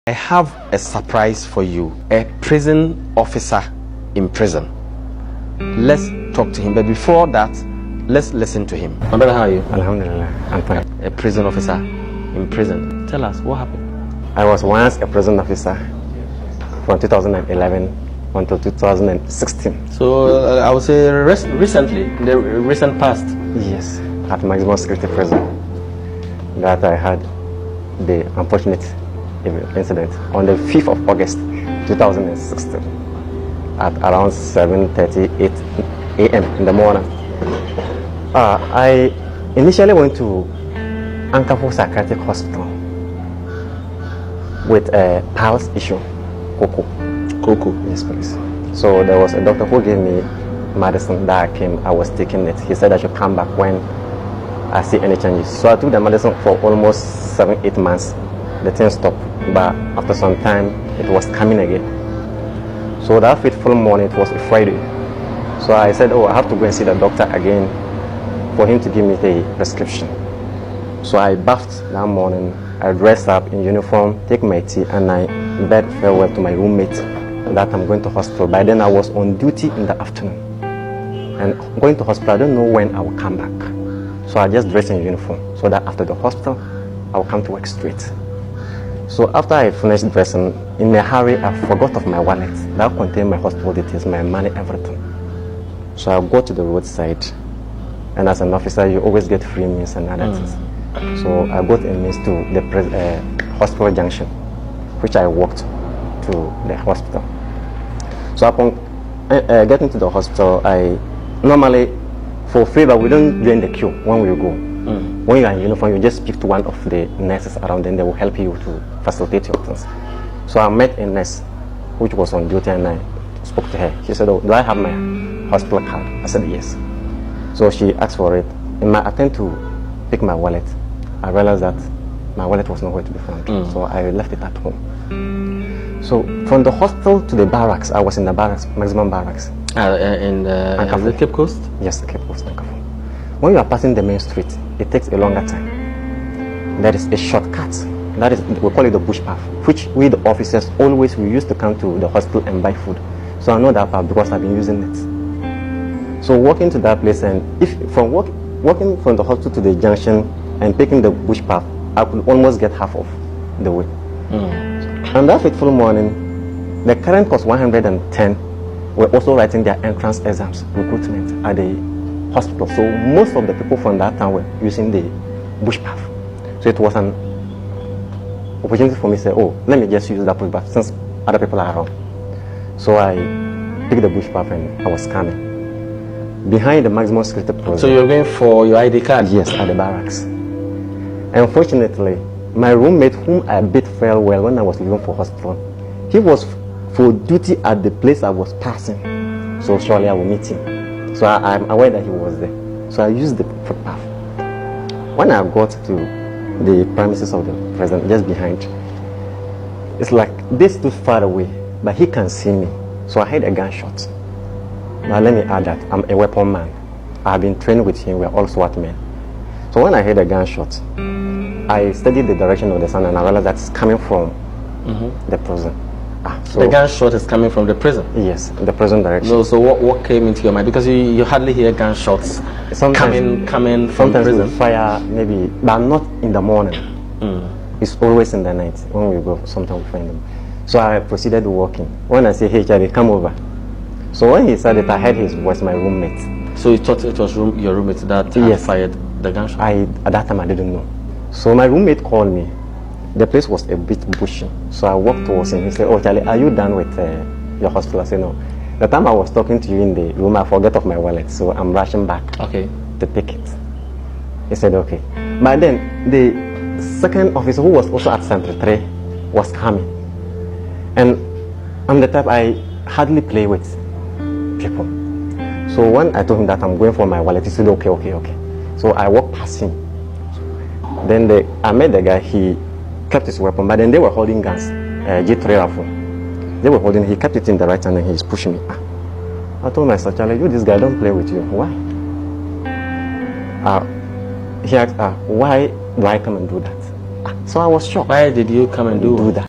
I have a surprise for you. A prison officer in prison. Let's talk to him. But before that, let's listen to him. My brother, how are you? Alhamdulillah, I'm fine. A prison officer in prison. Tell us, what happened? I was once a prison officer from 2011 until 2016. So I would say recently, in the recent past. Yes, at maximum security prison. That I had the unfortunate incident on the 5th of August 2016 at around 7:38 a.m. in the morning. I initially went to Ankafo Psychiatric Hospital with a pulse issue, Coco. Yes, please. So there was a doctor who gave me medicine that I was taking it. He said I should come back when I see any changes. So I took the medicine for almost 7-8 months. The thing stopped, but after some time it was coming again. So that fateful morning, it was a Friday. So I said, I have to go and see the doctor again for him to give me the prescription. So I bathed that morning, I dressed up in uniform, take my tea, and I bid farewell to my roommate that I'm going to hospital. By then I was on duty in the afternoon. And going to hospital, I don't know when I will come back. So I just dressed in uniform so that after the hospital, I will come to work straight. So after I finished dressing, in a hurry, I forgot of my wallet. That contained my hospital details, my money, everything. So I go to the roadside, and as an officer, you always get free meals and other things. So I got a means to the hospital junction, which I walked to the hospital. So upon getting to the hospital, I normally, for favor, we don't join the queue when we go. When you are in uniform, you just speak to one of the nurses around, and they will help you to facilitate your things. So I met a nurse which was on duty, and I spoke to her. She said, do I have my hospital card? I said, yes. So she asked for it. In my attempt to pick my wallet, I realized that my wallet was nowhere to be found. So I left it at home. So from the hospital to the barracks, I was in the barracks, maximum barracks. In the Cape Coast? Yes, the Cape Coast, Ankafo. When you are passing the main street, it takes a longer time. There is a shortcut. That is, we call it the bush path, which we the officers always, we used to come to the hospital and buy food. So I know that path because I've been using it. So walking to that place, and if from walking from the hospital to the junction and taking the bush path, I could almost get half of the way. And that fateful morning, the current course 110 were also writing their entrance exams, recruitment at the hospital. So most of the people from that town were using the bush path. So it was an opportunity for me to say, let me just use that bush path since other people are around. So I picked the bush path and I was coming behind the maximum security prison. So you're going for your ID card? Yes, at the barracks. Unfortunately, my roommate, whom I bid farewell when I was leaving for hospital, he was for duty at the place I was passing. So surely I will meet him. So I'm aware that he was there. So I used the footpath. When I got to the premises of the president, just behind, it's like they stood far away, but he can see me. So I heard a gunshot. Now let me add that I'm a weapon man. I have been trained with him. We're all SWAT men. So when I heard a gunshot, I studied the direction of the sound, and I realized that it's coming from the prison. So the gunshot is coming from the prison? Yes, the prison direction. So what came into your mind? Because you hardly hear gunshots coming from sometimes prison. We fire maybe, but not in the morning. It's always in the night when we go. Sometimes we find them. So I proceeded walking. When I say, hey Charlie, come over. So when he said it, I heard his voice, my roommate. So you thought it was your roommate that had fired the gunshot? At that time I didn't know. So my roommate called me. The place was a bit bushy. So I walked towards him. He said, Charlie, are you done with your hospital? I said, no. The time I was talking to you in the room, I forgot of my wallet. So I'm rushing back to take it. He said, okay. But then the second officer, who was also at Center 3, was coming. And I'm the type, I hardly play with people. So when I told him that I'm going for my wallet, he said, okay. So I walked past him. Then I met the guy, he kept his weapon, but then they were holding guns, G3 rifle. They were holding, he kept it in the right hand and he's pushing me. I told myself, Charlie, this guy, don't play with you. Why? He asked, why do I come and do that? So I was shocked. Why did you come and do that?